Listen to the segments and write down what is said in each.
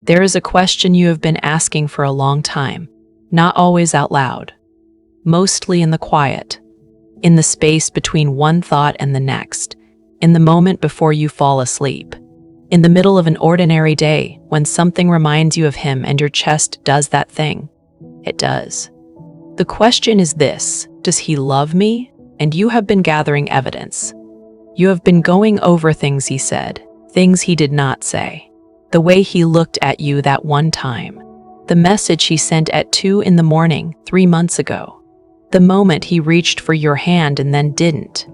There is a question you have been asking for a long time, not always out loud, mostly in the quiet, in the space between one thought and the next, in the moment before you fall asleep, in the middle of an ordinary day when something reminds you of him and your chest does that thing. It does. The question is this: does he love me? And you have been gathering evidence. You have been going over things he said, things he did not say, the way he looked at you that one time, the message he sent at 2 in the morning 3 months ago, the moment he reached for your hand and then didn't.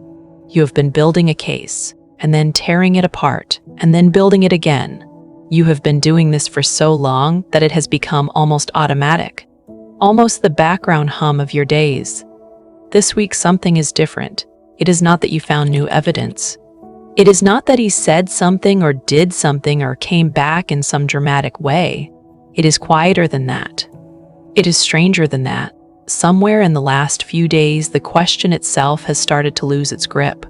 You have been building a case, and then tearing it apart, and then building it again. You have been doing this for so long that it has become almost automatic, almost the background hum of your days. This week something is different. It is not that you found new evidence. It is not that he said something or did something or came back in some dramatic way. It is quieter than that. It is stranger than that. Somewhere in the last few days, the question itself has started to lose its grip.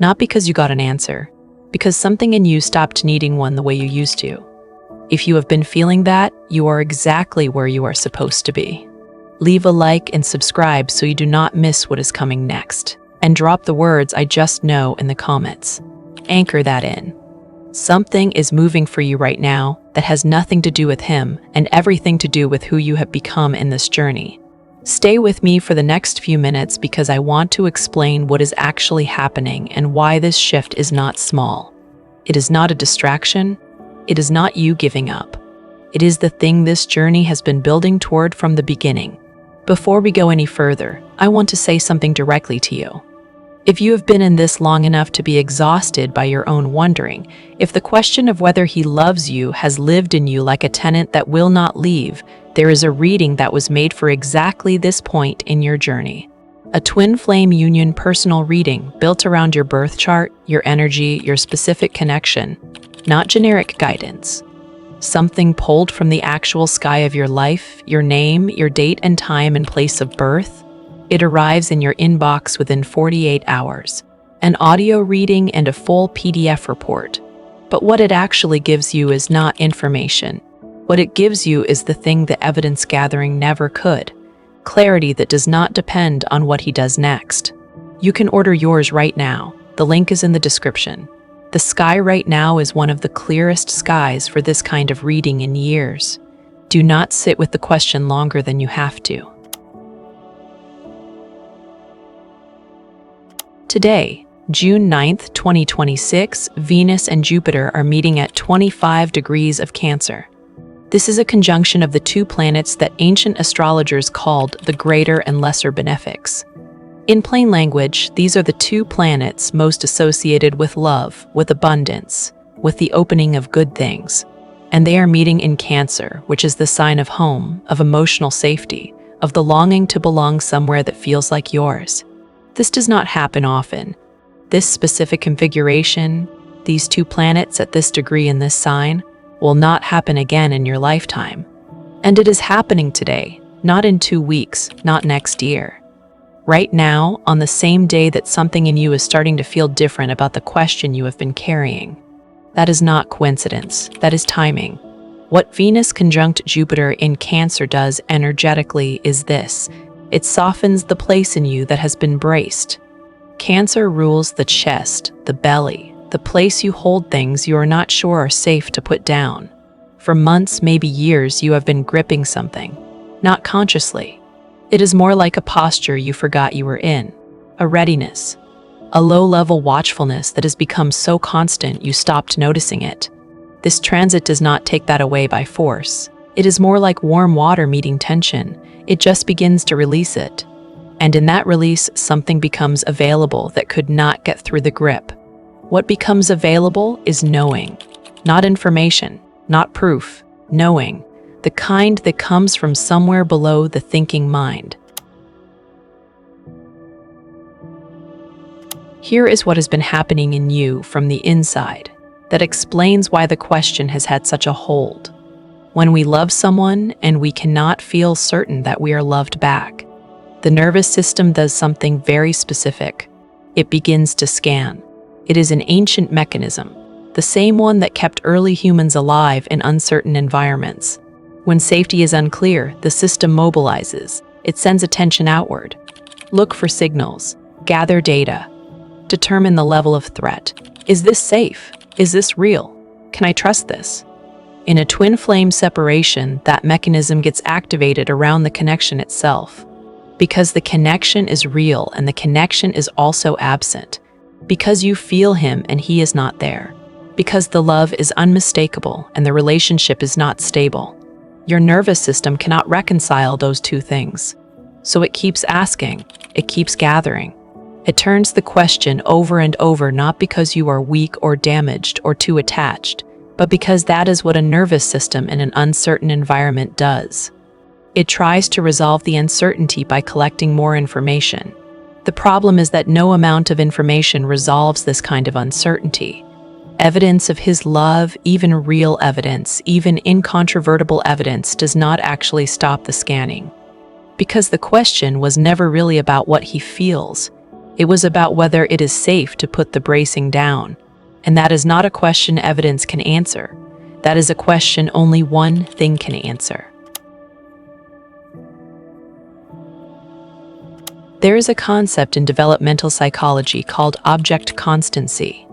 Not because you got an answer, because something in you stopped needing one the way you used to. If you have been feeling that, you are exactly where you are supposed to be. Leave a like and subscribe so you do not miss what is coming next. And drop the words "I just know" in the comments. Anchor that in. Something is moving for you right now that has nothing to do with him and everything to do with who you have become in this journey. Stay with me for the next few minutes because I want to explain what is actually happening and why this shift is not small. It is not a distraction. It is not you giving up. It is the thing this journey has been building toward from the beginning. Before we go any further, I want to say something directly to you. If you have been in this long enough to be exhausted by your own wondering, if the question of whether he loves you has lived in you like a tenant that will not leave, there is a reading that was made for exactly this point in your journey. A twin flame union personal reading built around your birth chart, your energy, your specific connection, not generic guidance. Something pulled from the actual sky of your life, your name, your date and time and place of birth. It arrives in your inbox within 48 hours. An audio reading and a full PDF report. But what it actually gives you is not information. What it gives you is the thing the evidence gathering never could. Clarity that does not depend on what he does next. You can order yours right now. The link is in the description. The sky right now is one of the clearest skies for this kind of reading in years. Do not sit with the question longer than you have to. Today, June 9th, 2026, Venus and Jupiter are meeting at 25 degrees of Cancer. This is a conjunction of the two planets that ancient astrologers called the greater and lesser benefics. In plain language, these are the two planets most associated with love, with abundance, with the opening of good things. And they are meeting in Cancer, which is the sign of home, of emotional safety, of the longing to belong somewhere that feels like yours. This does not happen often. This specific configuration, these two planets at this degree in this sign, will not happen again in your lifetime. And it is happening today, not in 2 weeks, not next year. Right now, on the same day that something in you is starting to feel different about the question you have been carrying. That is not coincidence, that is timing. What Venus conjunct Jupiter in Cancer does energetically is this: it softens the place in you that has been braced. Cancer rules the chest, the belly, the place you hold things you are not sure are safe to put down. For months, maybe years, you have been gripping something, not consciously. It is more like a posture you forgot you were in, a readiness, a low-level watchfulness that has become so constant you stopped noticing it. This transit does not take that away by force. It is more like warm water meeting tension. It just begins to release it. And in that release, something becomes available that could not get through the grip. What becomes available is knowing, not information, not proof, knowing. The kind that comes from somewhere below the thinking mind. Here is what has been happening in you from the inside that explains why the question has had such a hold. When we love someone and we cannot feel certain that we are loved back, the nervous system does something very specific. It begins to scan. It is an ancient mechanism. the same one that kept early humans alive in uncertain environments. When safety is unclear, the system mobilizes. It sends attention outward. Look for signals. Gather data. Determine the level of threat. Is this safe? Is this real? Can I trust this? In a twin flame separation, that mechanism gets activated around the connection itself. Because the connection is real and the connection is also absent. Because you feel him and he is not there. Because the love is unmistakable and the relationship is not stable. Your nervous system cannot reconcile those two things. So it keeps asking, it keeps gathering. It turns the question over and over, not because you are weak or damaged or too attached, but because that is what a nervous system in an uncertain environment does. It tries to resolve the uncertainty by collecting more information. The problem is that no amount of information resolves this kind of uncertainty. Evidence of his love, even real evidence, even incontrovertible evidence, does not actually stop the scanning. Because the question was never really about what he feels. It was about whether it is safe to put the bracing down. And that is not a question evidence can answer. That is a question only one thing can answer. There is a concept in developmental psychology called object constancy.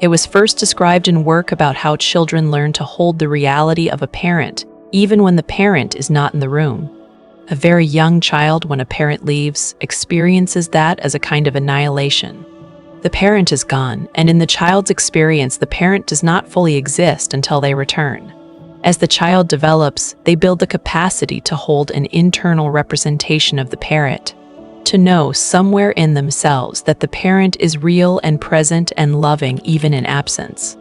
It was first described in work about how children learn to hold the reality of a parent, even when the parent is not in the room. A very young child, when a parent leaves, experiences that as a kind of annihilation. The parent is gone, and in the child's experience, the parent does not fully exist until they return. As the child develops, they build the capacity to hold an internal representation of the parent, to know somewhere in themselves that the parent is real and present and loving even in absence,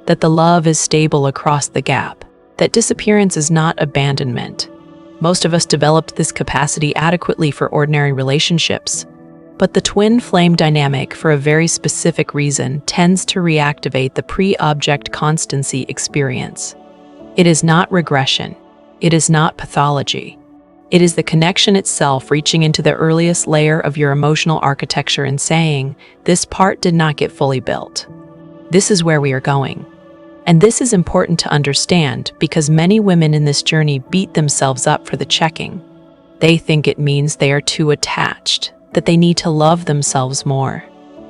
that the love is stable across the gap, that disappearance is not abandonment. Most of us developed this capacity adequately for ordinary relationships, but the twin flame dynamic, for a very specific reason, tends to reactivate the pre-object constancy experience. It is not regression. It is not pathology. It is the connection itself reaching into the earliest layer of your emotional architecture and saying, this part did not get fully built. This is where we are going. And this is important to understand because many women in this journey beat themselves up for the checking. They think it means they are too attached, that they need to love themselves more,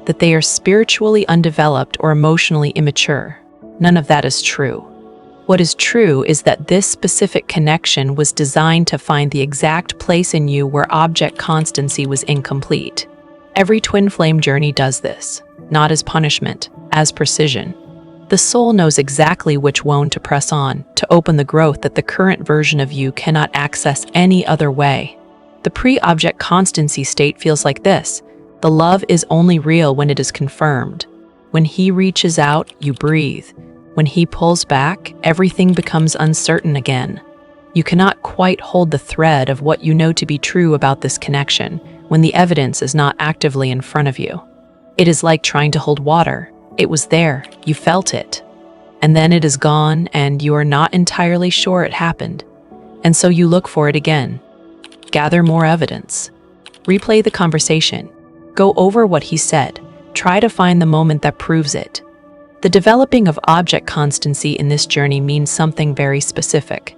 that they are spiritually undeveloped or emotionally immature. None of that is true. What is true is that this specific connection was designed to find the exact place in you where object constancy was incomplete. Every twin flame journey does this, not as punishment, as precision. The soul knows exactly which wound to press on, to open the growth that the current version of you cannot access any other way. The pre-object constancy state feels like this. The love is only real when it is confirmed. When he reaches out, you breathe. When he pulls back, everything becomes uncertain again. You cannot quite hold the thread of what you know to be true about this connection when the evidence is not actively in front of you. It is like trying to hold water. It was there, you felt it. And then it is gone and you are not entirely sure it happened. And so you look for it again. Gather more evidence. Replay the conversation. Go over what he said. Try to find the moment that proves it. The developing of object constancy in this journey means something very specific.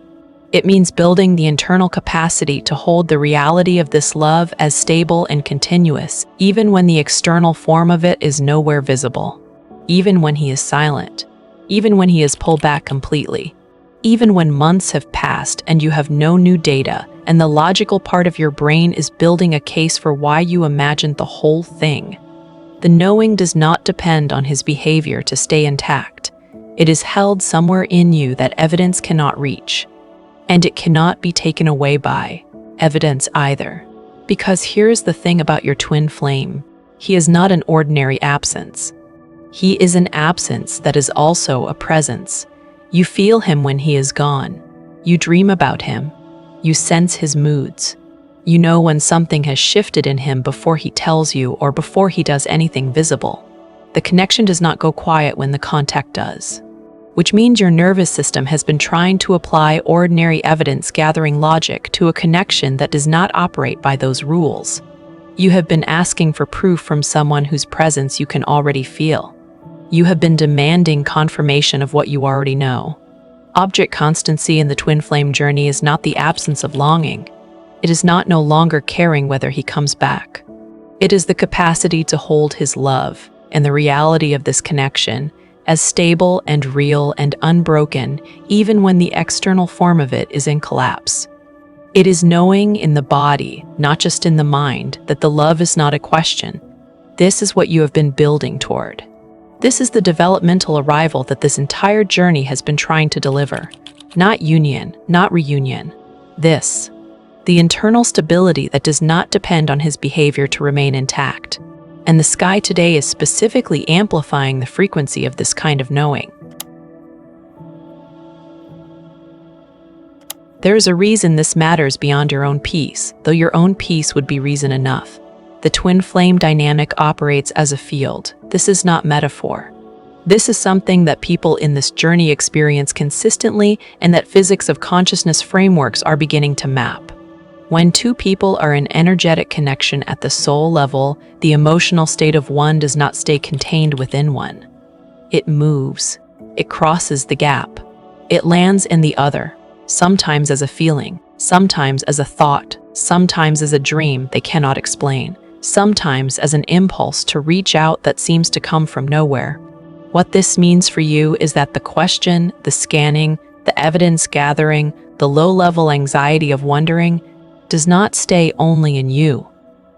It means building the internal capacity to hold the reality of this love as stable and continuous, even when the external form of it is nowhere visible. Even when he is silent, even when he is pulled back completely, even when months have passed and you have no new data and the logical part of your brain is building a case for why you imagined the whole thing. The knowing does not depend on his behavior to stay intact. It is held somewhere in you that evidence cannot reach, and it cannot be taken away by evidence either. Because here's the thing about your twin flame. He is not an ordinary absence. He is an absence that is also a presence. You feel him when he is gone. You dream about him. You sense his moods. You know when something has shifted in him before he tells you or before he does anything visible. The connection does not go quiet when the contact does, which means your nervous system has been trying to apply ordinary evidence-gathering logic to a connection that does not operate by those rules. You have been asking for proof from someone whose presence you can already feel. You have been demanding confirmation of what you already know. Object constancy in the twin flame journey is not the absence of longing. It is not no longer caring whether he comes back. It is the capacity to hold his love and the reality of this connection as stable and real and unbroken, even when the external form of it is in collapse. It is knowing in the body, not just in the mind, that the love is not a question. This is what you have been building toward. This is the developmental arrival that this entire journey has been trying to deliver. Not union, not reunion. This. The internal stability that does not depend on his behavior to remain intact. And the sky today is specifically amplifying the frequency of this kind of knowing. There is a reason this matters beyond your own peace, though your own peace would be reason enough. The twin flame dynamic operates as a field. This is not metaphor. This is something that people in this journey experience consistently and that physics of consciousness frameworks are beginning to map. When two people are in energetic connection at the soul level, the emotional state of one does not stay contained within one. It moves. It crosses the gap. It lands in the other, sometimes as a feeling, sometimes as a thought, sometimes as a dream they cannot explain, sometimes as an impulse to reach out that seems to come from nowhere. What this means for you is that the question, the scanning, the evidence gathering, the low-level anxiety of wondering does not stay only in you.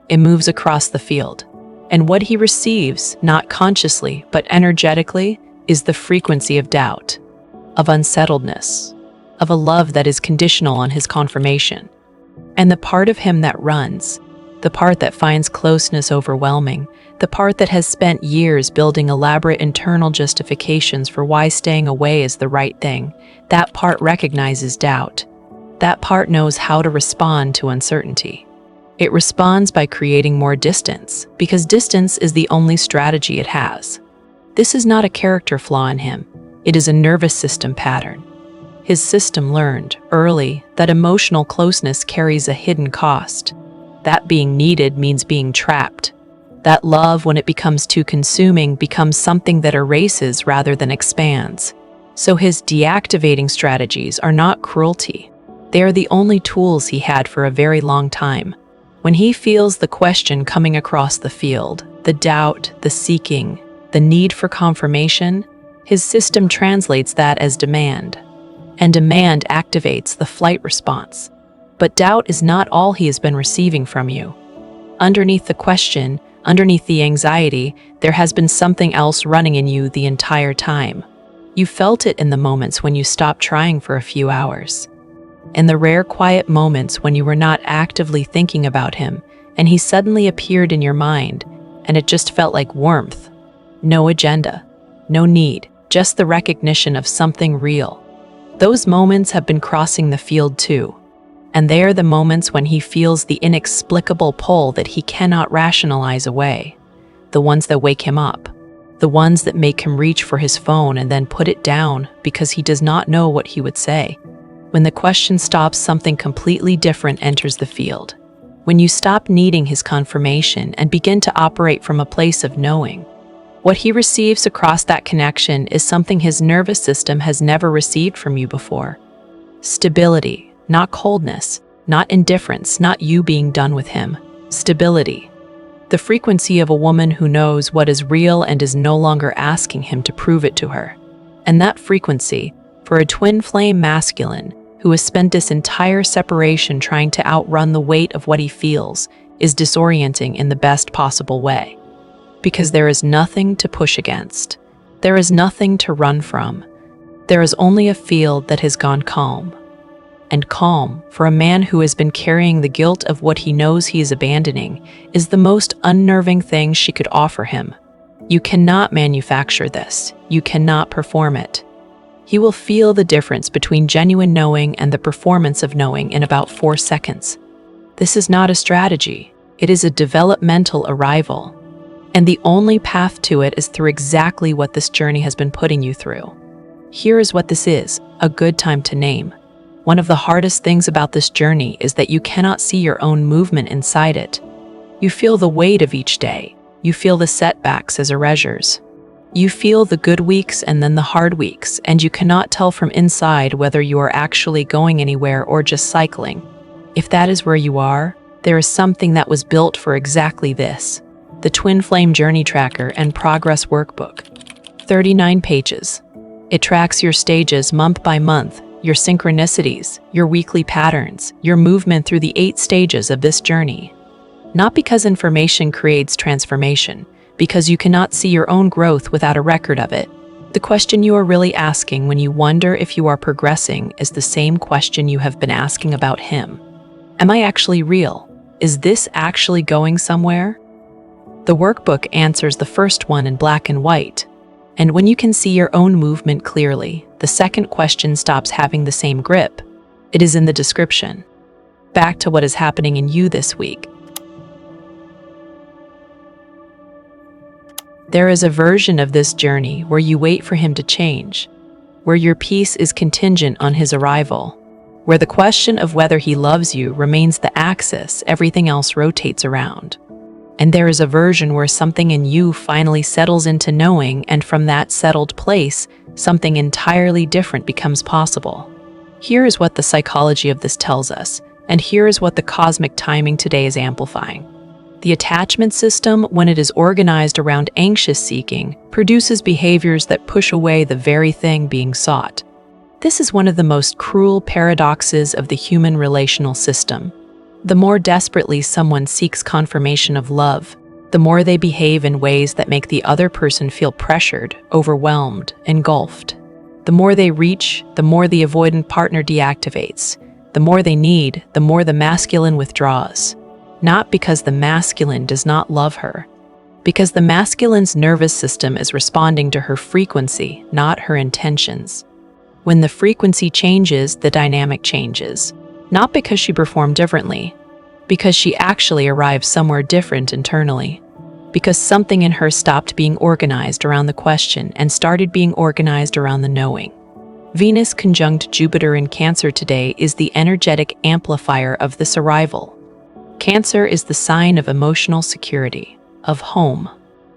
It moves across the field. And what he receives, not consciously, but energetically, is the frequency of doubt, of unsettledness, of a love that is conditional on his confirmation. And the part of him that runs, the part that finds closeness overwhelming, the part that has spent years building elaborate internal justifications for why staying away is the right thing, that part recognizes doubt. That part knows how to respond to uncertainty. It responds by creating more distance, because distance is the only strategy it has. This is not a character flaw in him. It is a nervous system pattern. His system learned, early, that emotional closeness carries a hidden cost. That being needed means being trapped. That love, when it becomes too consuming, becomes something that erases rather than expands. So his deactivating strategies are not cruelty. They are the only tools he had for a very long time. When he feels the question coming across the field, the doubt, the seeking, the need for confirmation, his system translates that as demand. And demand activates the flight response. But doubt is not all he has been receiving from you. Underneath the question, underneath the anxiety, there has been something else running in you the entire time. You felt it in the moments when you stopped trying for a few hours. In the rare quiet moments when you were not actively thinking about him, and he suddenly appeared in your mind, and it just felt like warmth. No agenda, no need, just the recognition of something real. Those moments have been crossing the field too. And they are the moments when he feels the inexplicable pull that he cannot rationalize away. The ones that wake him up. The ones that make him reach for his phone and then put it down because he does not know what he would say. When the question stops, something completely different enters the field. When you stop needing his confirmation and begin to operate from a place of knowing. What he receives across that connection is something his nervous system has never received from you before. Stability, not coldness, not indifference, not you being done with him. Stability. The frequency of a woman who knows what is real and is no longer asking him to prove it to her. And that frequency, for a twin flame masculine, who has spent this entire separation trying to outrun the weight of what he feels, is disorienting in the best possible way. Because there is nothing to push against. There is nothing to run from. There is only a field that has gone calm. And calm, for a man who has been carrying the guilt of what he knows he is abandoning, is the most unnerving thing she could offer him. You cannot manufacture this. You cannot perform it. He will feel the difference between genuine knowing and the performance of knowing in about 4 seconds. This is not a strategy. It is a developmental arrival. And the only path to it is through exactly what this journey has been putting you through. Here is what this is, a good time to name. One of the hardest things about this journey is that you cannot see your own movement inside it. You feel the weight of each day. You feel the setbacks as erasures. You feel the good weeks and then the hard weeks, and you cannot tell from inside whether you are actually going anywhere or just cycling. If that is where you are, there is something that was built for exactly this: the Twin Flame Journey Tracker and Progress Workbook. 39 pages. It tracks your stages month by month, your synchronicities, your weekly patterns, your movement through the 8 stages of this journey. Not because information creates transformation, because you cannot see your own growth without a record of it. The question you are really asking when you wonder if you are progressing is the same question you have been asking about him. Am I actually real? Is this actually going somewhere? The workbook answers the first one in black and white. And when you can see your own movement clearly, the second question stops having the same grip. It is in the description. Back to what is happening in you this week. There is a version of this journey where you wait for him to change, where your peace is contingent on his arrival, where the question of whether he loves you remains the axis everything else rotates around. And there is a version where something in you finally settles into knowing, and from that settled place, something entirely different becomes possible. Here is what the psychology of this tells us, and here is what the cosmic timing today is amplifying. The attachment system, when it is organized around anxious seeking, produces behaviors that push away the very thing being sought. This is one of the most cruel paradoxes of the human relational system. The more desperately someone seeks confirmation of love, the more they behave in ways that make the other person feel pressured, overwhelmed, engulfed. The more they reach, the more the avoidant partner deactivates. The more they need, the more the masculine withdraws. Not because the masculine does not love her, because the masculine's nervous system is responding to her frequency, not her intentions. When the frequency changes, the dynamic changes. Not because she performed differently, because she actually arrived somewhere different internally. Because something in her stopped being organized around the question and started being organized around the knowing. Venus conjunct Jupiter in Cancer today is the energetic amplifier of this arrival. Cancer is the sign of emotional security, of home,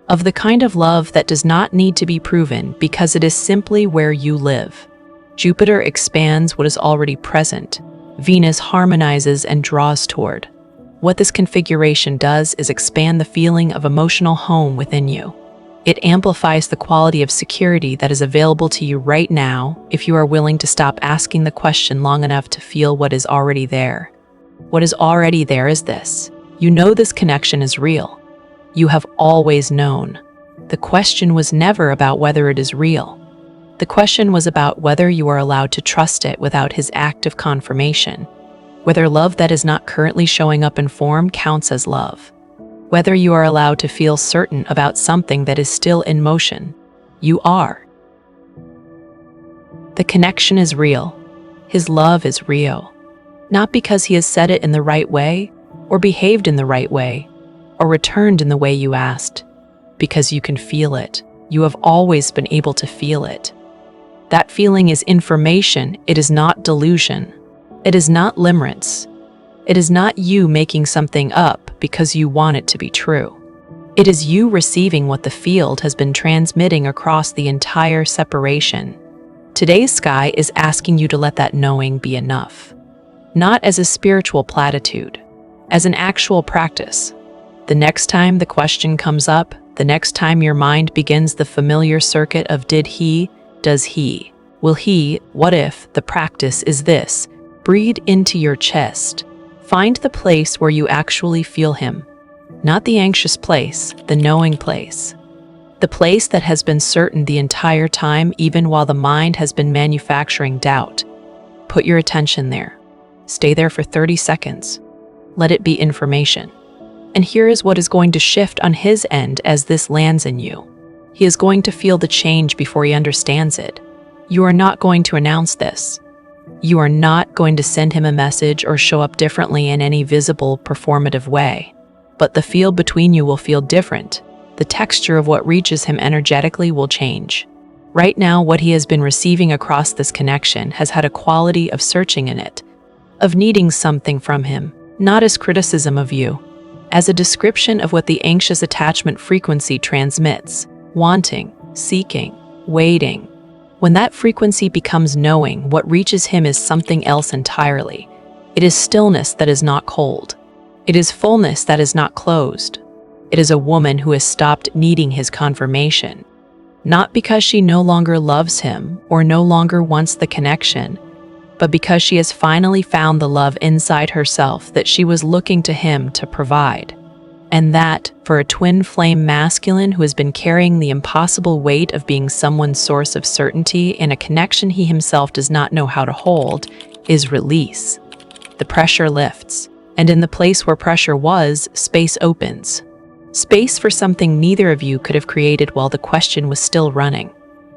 of the kind of love that does not need to be proven because it is simply where you live. Jupiter expands what is already present. Venus harmonizes and draws toward. What this configuration does is expand the feeling of emotional home within you. It amplifies the quality of security that is available to you right now if you are willing to stop asking the question long enough to feel what is already there. What is already there is this. You know this connection is real. You have always known. The question was never about whether it is real. The question was about whether you are allowed to trust it without his active confirmation. Whether love that is not currently showing up in form counts as love. Whether you are allowed to feel certain about something that is still in motion. You are. The connection is real. His love is real. Not because he has said it in the right way, or behaved in the right way, or returned in the way you asked. Because you can feel it. You have always been able to feel it. That feeling is information. It is not delusion. It is not limerence. It is not you making something up because you want it to be true. It is you receiving what the field has been transmitting across the entire separation. Today's sky is asking you to let that knowing be enough. Not as a spiritual platitude, as an actual practice. The next time the question comes up, the next time your mind begins the familiar circuit of did he, does he, will he, what if, the practice is this: breathe into your chest. Find the place where you actually feel him. Not the anxious place, the knowing place. The place that has been certain the entire time, even while the mind has been manufacturing doubt. Put your attention there. Stay there for 30 seconds. Let it be information. And here is what is going to shift on his end as this lands in you. He is going to feel the change before he understands it. You are not going to announce this. You are not going to send him a message or show up differently in any visible, performative way. But the field between you will feel different. The texture of what reaches him energetically will change. Right now, what he has been receiving across this connection has had a quality of searching in it, of needing something from him, not as criticism of you, as a description of what the anxious attachment frequency transmits, wanting, seeking, waiting. When that frequency becomes knowing, what reaches him is something else entirely. It is stillness that is not cold. It is fullness that is not closed. It is a woman who has stopped needing his confirmation, not because she no longer loves him or no longer wants the connection, but because she has finally found the love inside herself that she was looking to him to provide. And that, for a twin flame masculine who has been carrying the impossible weight of being someone's source of certainty in a connection he himself does not know how to hold, is release. The pressure lifts, and in the place where pressure was, space opens. Space for something neither of you could have created while the question was still running.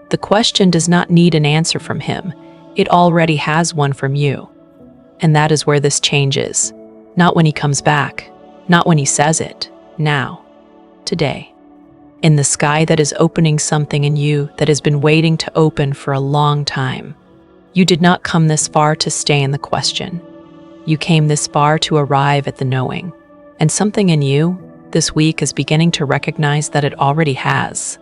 The question does not need an answer from him. It already has one from you. And that is where this changes. Not when he comes back. Not when he says it. Now. Today. In the sky that is opening something in you that has been waiting to open for a long time. You did not come this far to stay in the question. You came this far to arrive at the knowing. And something in you, this week, is beginning to recognize that it already has.